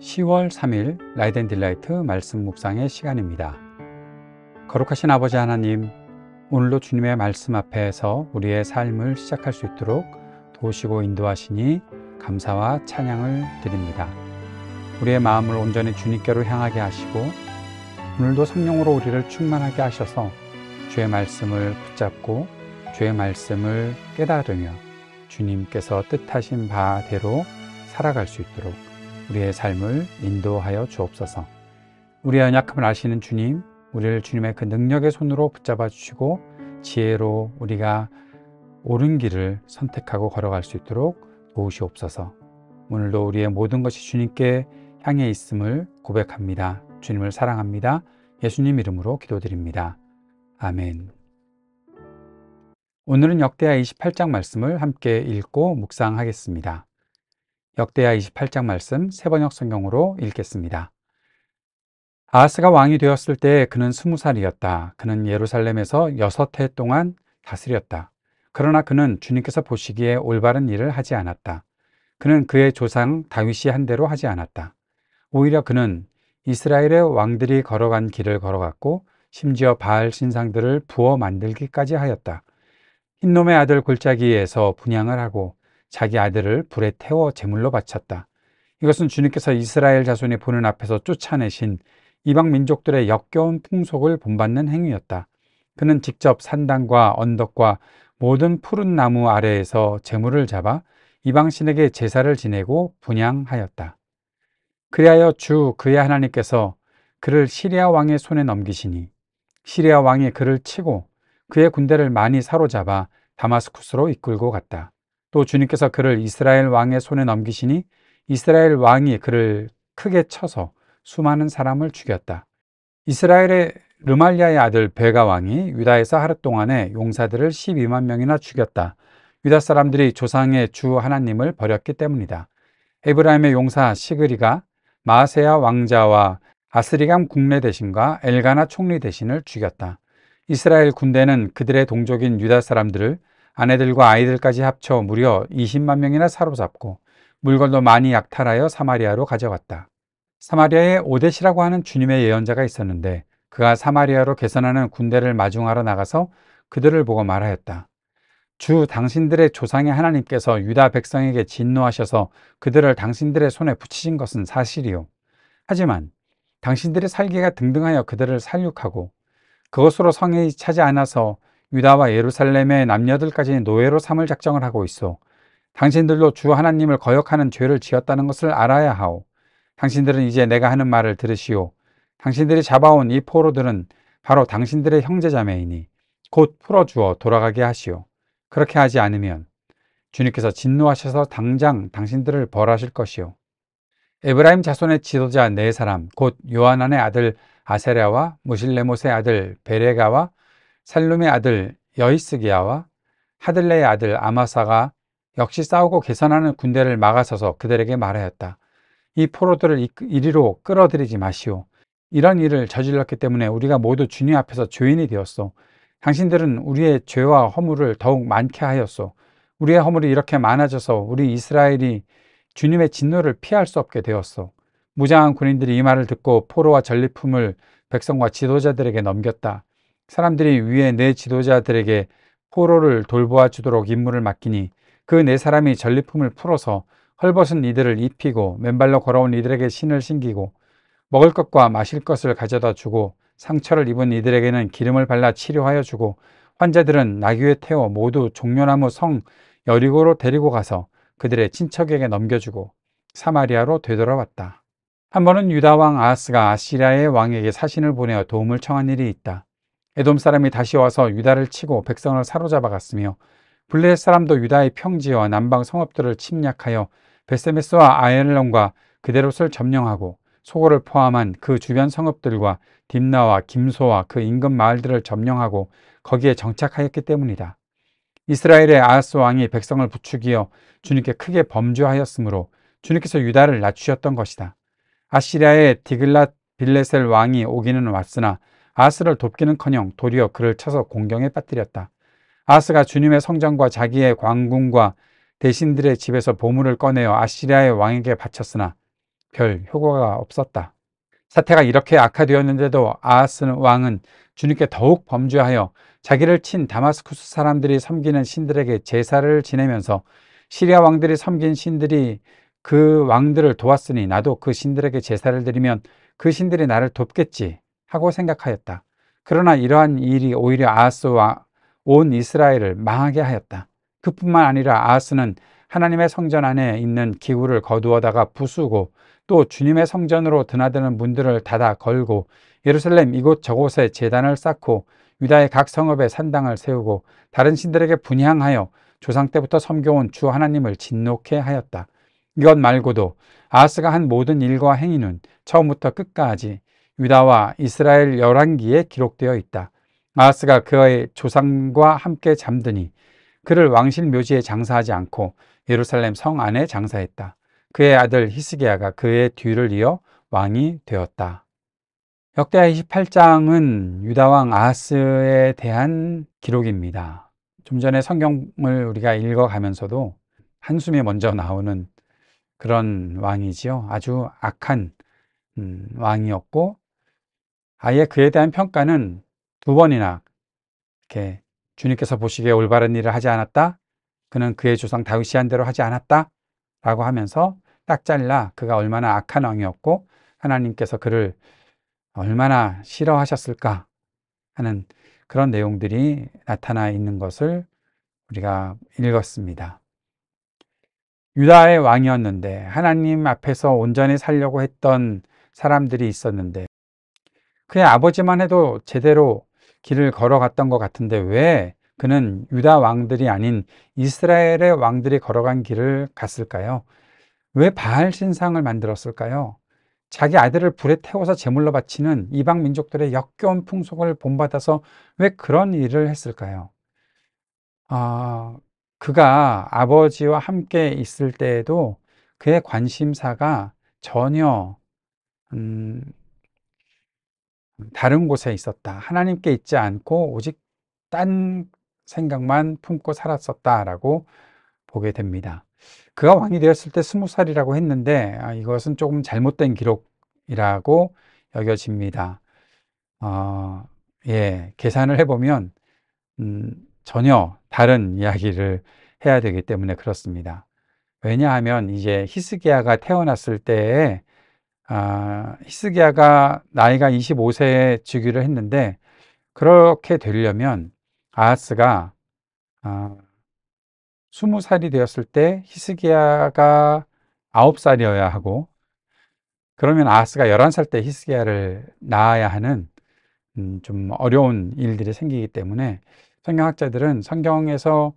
10월 3일 라이트 앤 딜라이트 말씀 묵상의 시간입니다. 거룩하신 아버지 하나님, 오늘도 주님의 말씀 앞에서 우리의 삶을 시작할 수 있도록 도우시고 인도하시니 감사와 찬양을 드립니다. 우리의 마음을 온전히 주님께로 향하게 하시고 오늘도 성령으로 우리를 충만하게 하셔서 주의 말씀을 붙잡고 주의 말씀을 깨달으며 주님께서 뜻하신 바대로 살아갈 수 있도록 우리의 삶을 인도하여 주옵소서. 우리의 연약함을 아시는 주님, 우리를 주님의 그 능력의 손으로 붙잡아 주시고 지혜로 우리가 옳은 길을 선택하고 걸어갈 수 있도록 도우시옵소서. 오늘도 우리의 모든 것이 주님께 향해 있음을 고백합니다. 주님을 사랑합니다. 예수님 이름으로 기도드립니다. 아멘. 오늘은 역대하 28장 말씀을 함께 읽고 묵상하겠습니다. 역대하 28장 말씀 새번역 성경으로 읽겠습니다. 아하스가 왕이 되었을 때 그는 20살이었다. 그는 예루살렘에서 6해 동안 다스렸다. 그러나 그는 주님께서 보시기에 올바른 일을 하지 않았다. 그는 그의 조상 다윗이 한 대로 하지 않았다. 오히려 그는 이스라엘의 왕들이 걸어간 길을 걸어갔고 심지어 바알 신상들을 부어 만들기까지 하였다. 흰놈의 아들 골짜기에서 분향을 하고 자기 아들을 불에 태워 제물로 바쳤다. 이것은 주님께서 이스라엘 자손이 보는 앞에서 쫓아내신 이방 민족들의 역겨운 풍속을 본받는 행위였다. 그는 직접 산당과 언덕과 모든 푸른 나무 아래에서 제물을 잡아 이방신에게 제사를 지내고 분향하였다. 그리하여 주 그의 하나님께서 그를 시리아 왕의 손에 넘기시니 시리아 왕이 그를 치고 그의 군대를 많이 사로잡아 다마스쿠스로 이끌고 갔다. 또 주님께서 그를 이스라엘 왕의 손에 넘기시니 이스라엘 왕이 그를 크게 쳐서 수많은 사람을 죽였다. 이스라엘의 르말리아의 아들 베가 왕이 유다에서 하루 동안에 용사들을 12만 명이나 죽였다. 유다 사람들이 조상의 주 하나님을 버렸기 때문이다. 에브라임의 용사 시그리가 마아세야 왕자와 아스리감 국내 대신과 엘가나 총리 대신을 죽였다. 이스라엘 군대는 그들의 동족인 유다 사람들을 아내들과 아이들까지 합쳐 무려 20만 명이나 사로잡고 물건도 많이 약탈하여 사마리아로 가져갔다. 사마리아에 오뎃이라고 하는 주님의 예언자가 있었는데 그가 사마리아로 개선하는 군대를 마중하러 나가서 그들을 보고 말하였다. 주 당신들의 조상의 하나님께서 유다 백성에게 진노하셔서 그들을 당신들의 손에 붙이신 것은 사실이요. 하지만 당신들이 살기가 등등하여 그들을 살육하고 그것으로 성에 차지 않아서 유다와 예루살렘의 남녀들까지 노예로 삼을 작정을 하고 있어. 당신들도 주 하나님을 거역하는 죄를 지었다는 것을 알아야 하오. 당신들은 이제 내가 하는 말을 들으시오. 당신들이 잡아온 이 포로들은 바로 당신들의 형제자매이니 곧 풀어주어 돌아가게 하시오. 그렇게 하지 않으면 주님께서 진노하셔서 당장 당신들을 벌하실 것이오. 에브라임 자손의 지도자 4사람 곧 요하난의 아들 아세랴와 무실레못의 아들 베레가와 살룸의 아들 여히스기야와 하들레의 아들 아마사가 역시 싸우고 개선하는 군대를 막아서서 그들에게 말하였다. 이 포로들을 이리로 끌어들이지 마시오. 이런 일을 저질렀기 때문에 우리가 모두 주님 앞에서 죄인이 되었소. 당신들은 우리의 죄와 허물을 더욱 많게 하였소. 우리의 허물이 이렇게 많아져서 우리 이스라엘이 주님의 진노를 피할 수 없게 되었소. 무장한 군인들이 이 말을 듣고 포로와 전리품을 백성과 지도자들에게 넘겼다. 사람들이 위에 4 지도자들에게 포로를 돌보아 주도록 임무를 맡기니 그 4사람이 전리품을 풀어서 헐벗은 이들을 입히고 맨발로 걸어온 이들에게 신을 신기고 먹을 것과 마실 것을 가져다 주고 상처를 입은 이들에게는 기름을 발라 치료하여 주고 환자들은 나귀에 태워 모두 종려나무 성 여리고로 데리고 가서 그들의 친척에게 넘겨주고 사마리아로 되돌아왔다. 한 번은 유다 왕 아하스가 아시리아의 왕에게 사신을 보내어 도움을 청한 일이 있다. 에돔 사람이 다시 와서 유다를 치고 백성을 사로잡아 갔으며 블레셋 사람도 유다의 평지와 남방 성읍들을 침략하여 베세메스와 아엘론과 그대롯을 점령하고 소고를 포함한 그 주변 성읍들과 딥나와 김소와 그 인근 마을들을 점령하고 거기에 정착하였기 때문이다. 이스라엘의 아하스 왕이 백성을 부추기어 주님께 크게 범죄하였으므로 주님께서 유다를 낮추셨던 것이다. 아시리아의 디글랏 빌레셀 왕이 오기는 왔으나 아하스를 돕기는커녕 도리어 그를 쳐서 공경에 빠뜨렸다. 아하스가 주님의 성전과 자기의 왕궁과 대신들의 집에서 보물을 꺼내어 아시리아의 왕에게 바쳤으나 별 효과가 없었다. 사태가 이렇게 악화되었는데도 아하스 왕은 주님께 더욱 범죄하여 자기를 친 다마스쿠스 사람들이 섬기는 신들에게 제사를 지내면서 시리아 왕들이 섬긴 신들이 그 왕들을 도왔으니 나도 그 신들에게 제사를 드리면 그 신들이 나를 돕겠지 하고 생각하였다. 그러나 이러한 일이 오히려 아하스와 온 이스라엘을 망하게 하였다. 그뿐만 아니라 아하스는 하나님의 성전 안에 있는 기구를 거두어다가 부수고 또 주님의 성전으로 드나드는 문들을 닫아 걸고 예루살렘 이곳저곳에 제단을 쌓고 유다의 각 성읍에 산당을 세우고 다른 신들에게 분향하여 조상 때부터 섬겨온 주 하나님을 진노케 하였다. 이것 말고도 아하스가 한 모든 일과 행위는 처음부터 끝까지 유다와 이스라엘 열왕기에 기록되어 있다. 아하스가 그의 조상과 함께 잠드니 그를 왕실 묘지에 장사하지 않고 예루살렘 성 안에 장사했다. 그의 아들 히스기야가 그의 뒤를 이어 왕이 되었다. 역대하 28장은 유다왕 아하스에 대한 기록입니다. 좀 전에 성경을 우리가 읽어가면서도 한숨이 먼저 나오는 그런 왕이지요. 아주 악한 왕이었고 아예 그에 대한 평가는 두 번이나 이렇게 주님께서 보시기에 올바른 일을 하지 않았다. 그는 그의 조상 다윗이 한 대로 하지 않았다. 라고 하면서 딱 잘라 그가 얼마나 악한 왕이었고 하나님께서 그를 얼마나 싫어하셨을까 하는 그런 내용들이 나타나 있는 것을 우리가 읽었습니다. 유다의 왕이었는데 하나님 앞에서 온전히 살려고 했던 사람들이 있었는데 그의 아버지만 해도 제대로 길을 걸어갔던 것 같은데 왜 그는 유다 왕들이 아닌 이스라엘의 왕들이 걸어간 길을 갔을까요? 왜 바알 신상을 만들었을까요? 자기 아들을 불에 태워서 제물로 바치는 이방 민족들의 역겨운 풍속을 본받아서 왜 그런 일을 했을까요? 아, 그가 아버지와 함께 있을 때에도 그의 관심사가 전혀 음, 다른 곳에 있었다. 하나님께 있지 않고 오직 딴 생각만 품고 살았었다라고 보게 됩니다. 그가 왕이 되었을 때 20살이라고 했는데 이것은 조금 잘못된 기록이라고 여겨집니다. 어, 예, 계산을 해보면 전혀 다른 이야기를 해야 되기 때문에 그렇습니다. 왜냐하면 이제 히스기야가 태어났을 때에 히스기야가 나이가 25세에 즉위를 했는데 그렇게 되려면 아하스가 20살이 되었을 때 히스기야가 9살이어야 하고 그러면 아하스가 11살 때 히스기야를 낳아야 하는 좀 어려운 일들이 생기기 때문에 성경학자들은 성경에서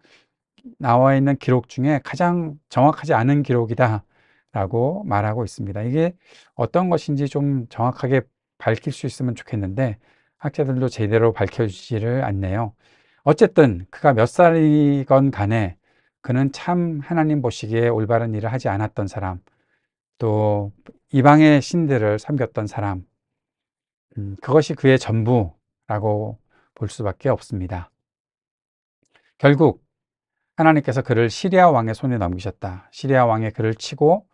나와 있는 기록 중에 가장 정확하지 않은 기록이다 라고 말하고 있습니다. 이게 어떤 것인지 좀 정확하게 밝힐 수 있으면 좋겠는데 학자들도 제대로 밝혀주지를 않네요. 어쨌든 그가 몇 살이건 간에 그는 참 하나님 보시기에 올바른 일을 하지 않았던 사람, 또 이방의 신들을 섬겼던 사람, 그것이 그의 전부라고 볼 수밖에 없습니다. 결국 하나님께서 그를 시리아 왕의 손에 넘기셨다. 시리아 왕의 그를 치고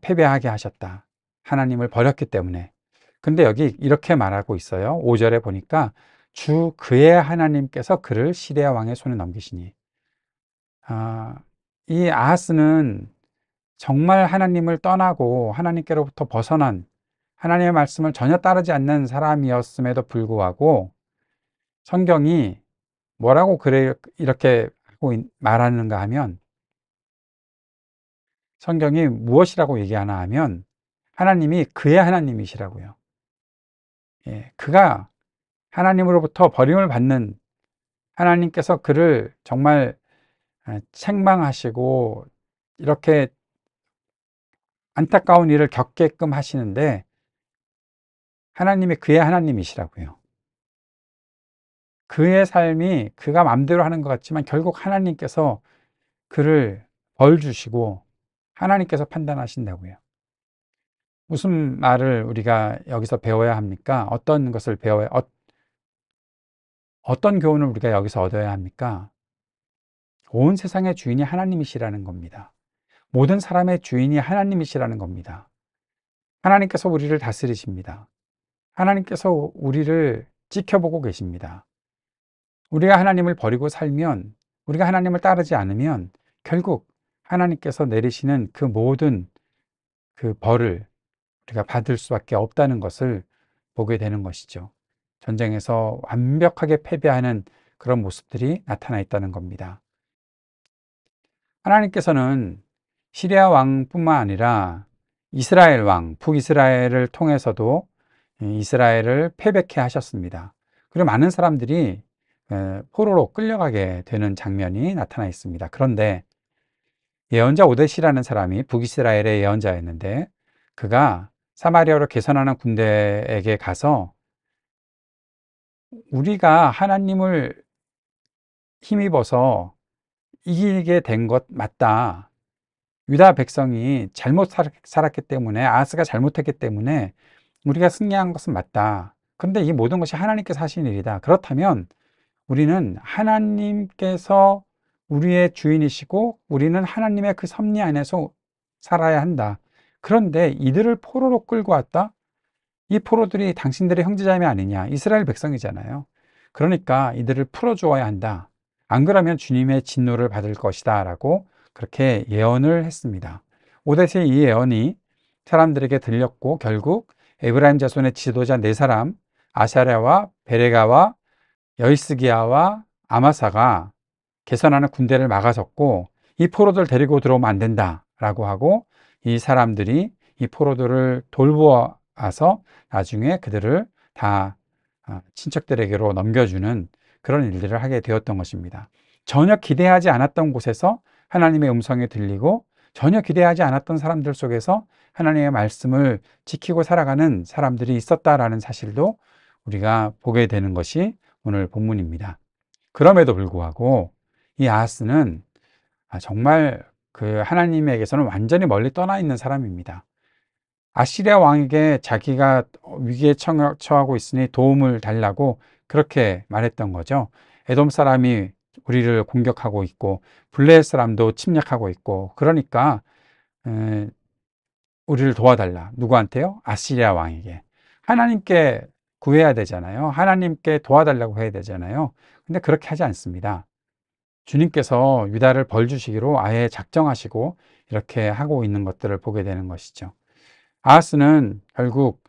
패배하게 하셨다. 하나님을 버렸기 때문에. 근데 여기 이렇게 말하고 있어요. 5절에 보니까 주 그의 하나님께서 그를 시리아 왕의 손에 넘기시니. 이 아하스는 정말 하나님을 떠나고 하나님께로부터 벗어난 하나님의 말씀을 전혀 따르지 않는 사람이었음에도 불구하고 성경이 뭐라고 그래 이렇게 하고 말하는가 하면 성경이 무엇이라고 얘기하나 하면 하나님이 그의 하나님이시라고요. 예, 그가 하나님으로부터 버림을 받는 하나님께서 그를 정말 책망하시고 이렇게 안타까운 일을 겪게끔 하시는데 하나님이 그의 하나님이시라고요. 그의 삶이 그가 마음대로 하는 것 같지만 결국 하나님께서 그를 벌 주시고 하나님께서 판단하신다고요. 무슨 말을 우리가 여기서 배워야 합니까? 어떤 것을 배워야, 어떤 교훈을 우리가 여기서 얻어야 합니까? 온 세상의 주인이 하나님이시라는 겁니다. 모든 사람의 주인이 하나님이시라는 겁니다. 하나님께서 우리를 다스리십니다. 하나님께서 우리를 지켜보고 계십니다. 우리가 하나님을 버리고 살면, 우리가 하나님을 따르지 않으면 결국 하나님께서 내리시는 그 모든 그 벌을 우리가 받을 수밖에 없다는 것을 보게 되는 것이죠. 전쟁에서 완벽하게 패배하는 그런 모습들이 나타나 있다는 겁니다. 하나님께서는 시리아 왕뿐만 아니라 이스라엘 왕, 북이스라엘을 통해서도 이스라엘을 패배케 하셨습니다. 그리고 많은 사람들이 포로로 끌려가게 되는 장면이 나타나 있습니다. 그런데 예언자 오뎃이라는 사람이 북이스라엘의 예언자였는데, 그가 사마리아로 개선하는 군대에게 가서 우리가 하나님을 힘입어서 이기게 된 것 맞다. 유다 백성이 잘못 살았기 때문에, 아하스가 잘못했기 때문에 우리가 승리한 것은 맞다. 그런데 이 모든 것이 하나님께서 하신 일이다. 그렇다면 우리는 하나님께서 우리의 주인이시고 우리는 하나님의 그 섭리 안에서 살아야 한다. 그런데 이들을 포로로 끌고 왔다? 이 포로들이 당신들의 형제자매 아니냐? 이스라엘 백성이잖아요. 그러니까 이들을 풀어주어야 한다. 안 그러면 주님의 진노를 받을 것이다 라고 그렇게 예언을 했습니다. 오뎃의 이 예언이 사람들에게 들렸고, 결국 에브라임 자손의 지도자 네 사람, 아샤랴와 베레가와 여이스기야와 아마사가 개선하는 군대를 막아섰고, 이 포로들 데리고 들어오면 안 된다 라고 하고, 이 사람들이 이 포로들을 돌보아서 나중에 그들을 다 친척들에게로 넘겨주는 그런 일들을 하게 되었던 것입니다. 전혀 기대하지 않았던 곳에서 하나님의 음성이 들리고, 전혀 기대하지 않았던 사람들 속에서 하나님의 말씀을 지키고 살아가는 사람들이 있었다라는 사실도 우리가 보게 되는 것이 오늘 본문입니다. 그럼에도 불구하고 이 아하스는 정말 그 하나님에게서는 완전히 멀리 떠나 있는 사람입니다. 아시리아 왕에게 자기가 위기에 처하고 있으니 도움을 달라고 그렇게 말했던 거죠. 에돔 사람이 우리를 공격하고 있고 블레셋 사람도 침략하고 있고, 그러니까 우리를 도와달라. 누구한테요? 아시리아 왕에게. 하나님께 구해야 되잖아요. 하나님께 도와달라고 해야 되잖아요. 근데 그렇게 하지 않습니다. 주님께서 유다를 벌 주시기로 아예 작정하시고 이렇게 하고 있는 것들을 보게 되는 것이죠. 아하스는 결국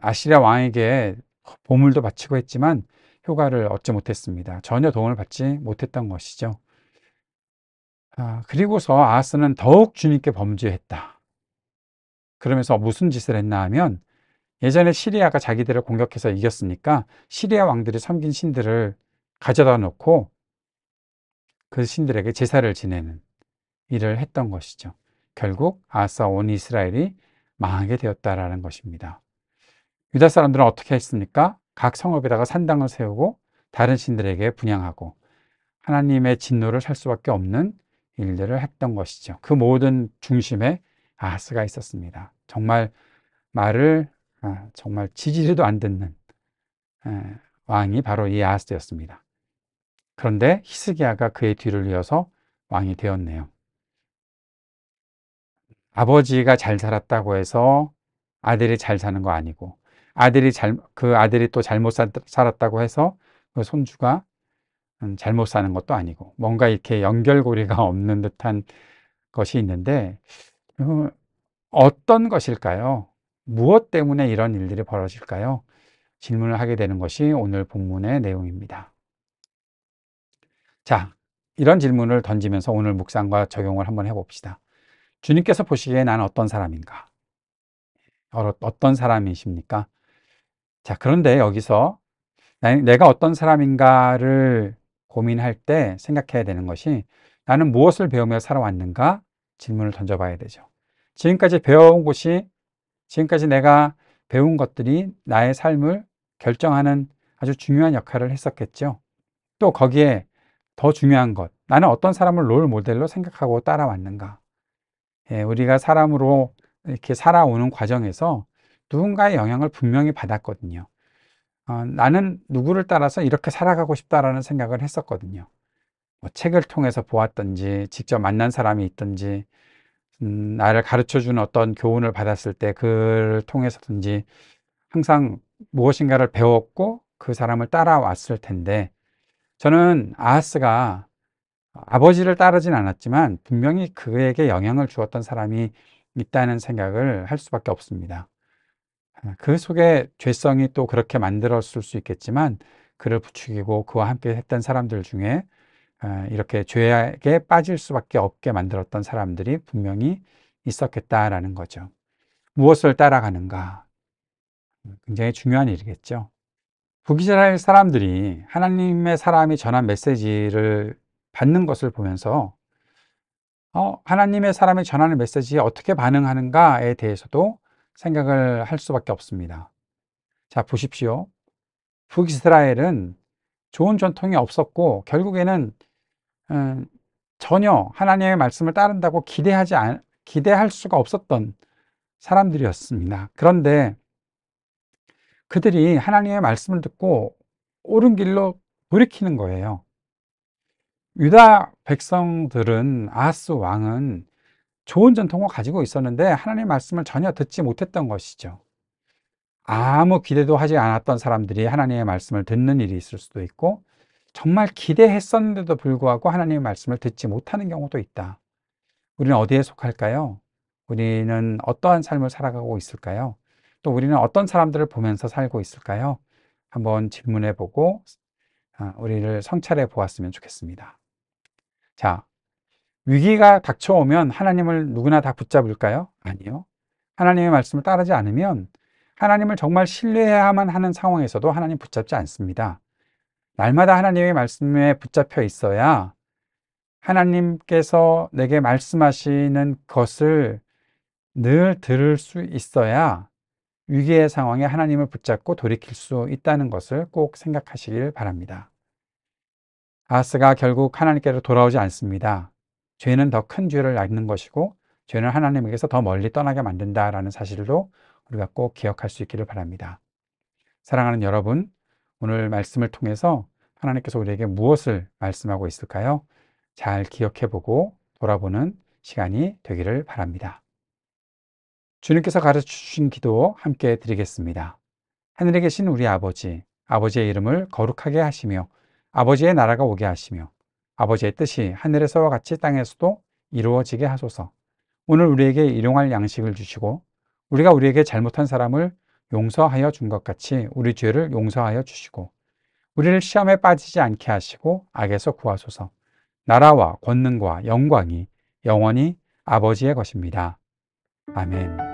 아시리아 왕에게 보물도 바치고 했지만 효과를 얻지 못했습니다. 전혀 도움을 받지 못했던 것이죠. 그리고서 아하스는 더욱 주님께 범죄했다. 그러면서 무슨 짓을 했나 하면, 예전에 시리아가 자기들을 공격해서 이겼으니까 시리아 왕들이 섬긴 신들을 가져다 놓고 그 신들에게 제사를 지내는 일을 했던 것이죠. 결국 아하스와 온 이스라엘이 망하게 되었다라는 것입니다. 유다 사람들은 어떻게 했습니까? 각 성읍에다가 산당을 세우고 다른 신들에게 분향하고 하나님의 진노를 살 수밖에 없는 일들을 했던 것이죠. 그 모든 중심에 아하스가 있었습니다. 정말 말을 정말 지지리도 안 듣는 왕이 바로 이 아하스였습니다. 그런데 히스기야가 그의 뒤를 이어서 왕이 되었네요. 아버지가 잘 살았다고 해서 아들이 잘 사는 거 아니고, 그 아들이 또 잘못 살았다고 해서 그 손주가 잘못 사는 것도 아니고, 뭔가 이렇게 연결고리가 없는 듯한 것이 있는데, 어떤 것일까요? 무엇 때문에 이런 일들이 벌어질까요? 질문을 하게 되는 것이 오늘 본문의 내용입니다. 자, 이런 질문을 던지면서 오늘 묵상과 적용을 한번 해봅시다. 주님께서 보시기에 나는 어떤 사람인가? 어떤 사람이십니까? 자, 그런데 여기서 내가 어떤 사람인가를 고민할 때 생각해야 되는 것이, 나는 무엇을 배우며 살아왔는가? 질문을 던져봐야 되죠. 지금까지 배워온 것이, 지금까지 내가 배운 것들이 나의 삶을 결정하는 아주 중요한 역할을 했었겠죠. 또 거기에 더 중요한 것, 나는 어떤 사람을 롤 모델로 생각하고 따라왔는가? 우리가 사람으로 이렇게 살아오는 과정에서 누군가의 영향을 분명히 받았거든요. 나는 누구를 따라서 이렇게 살아가고 싶다라는 생각을 했었거든요. 뭐 책을 통해서 보았든지, 직접 만난 사람이 있든지, 나를 가르쳐주는 어떤 교훈을 받았을 때 그를 통해서든지 항상 무엇인가를 배웠고 그 사람을 따라왔을 텐데, 저는 아하스가 아버지를 따르진 않았지만 분명히 그에게 영향을 주었던 사람이 있다는 생각을 할 수밖에 없습니다. 그 속에 죄성이 또 그렇게 만들었을 수 있겠지만, 그를 부추기고 그와 함께 했던 사람들 중에 이렇게 죄에 빠질 수밖에 없게 만들었던 사람들이 분명히 있었겠다라는 거죠. 무엇을 따라가는가? 굉장히 중요한 일이겠죠. 북이스라엘 사람들이 하나님의 사람이 전한 메시지를 받는 것을 보면서 하나님의 사람이 전하는 메시지에 어떻게 반응하는가에 대해서도 생각을 할 수밖에 없습니다. 자, 보십시오. 북이스라엘은 좋은 전통이 없었고 결국에는 음, 전혀 하나님의 말씀을 따른다고 기대할 수가 없었던 사람들이었습니다. 그런데 그들이 하나님의 말씀을 듣고 옳은 길로 돌이키는 거예요. 유다 백성들은, 아하스 왕은 좋은 전통을 가지고 있었는데 하나님의 말씀을 전혀 듣지 못했던 것이죠. 아무 기대도 하지 않았던 사람들이 하나님의 말씀을 듣는 일이 있을 수도 있고, 정말 기대했었는데도 불구하고 하나님의 말씀을 듣지 못하는 경우도 있다. 우리는 어디에 속할까요? 우리는 어떠한 삶을 살아가고 있을까요? 또 우리는 어떤 사람들을 보면서 살고 있을까요? 한번 질문해 보고 우리를 성찰해 보았으면 좋겠습니다. 자, 위기가 닥쳐오면 하나님을 누구나 다 붙잡을까요? 아니요. 하나님의 말씀을 따르지 않으면, 하나님을 정말 신뢰해야만 하는 상황에서도 하나님 붙잡지 않습니다. 날마다 하나님의 말씀에 붙잡혀 있어야 하나님께서 내게 말씀하시는 것을 늘 들을 수 있어야 위기의 상황에 하나님을 붙잡고 돌이킬 수 있다는 것을 꼭 생각하시길 바랍니다. 아하스가 결국 하나님께로 돌아오지 않습니다. 죄는 더 큰 죄를 낳는 것이고 죄는 하나님에게서 더 멀리 떠나게 만든다라는 사실도 우리가 꼭 기억할 수 있기를 바랍니다. 사랑하는 여러분, 오늘 말씀을 통해서 하나님께서 우리에게 무엇을 말씀하고 있을까요? 잘 기억해보고 돌아보는 시간이 되기를 바랍니다. 주님께서 가르쳐주신 기도 함께 드리겠습니다. 하늘에 계신 우리 아버지, 아버지의 이름을 거룩하게 하시며 아버지의 나라가 오게 하시며 아버지의 뜻이 하늘에서와 같이 땅에서도 이루어지게 하소서. 오늘 우리에게 일용할 양식을 주시고 우리가 우리에게 잘못한 사람을 용서하여 준 것 같이 우리 죄를 용서하여 주시고 우리를 시험에 빠지지 않게 하시고 악에서 구하소서. 나라와 권능과 영광이 영원히 아버지의 것입니다. 아멘.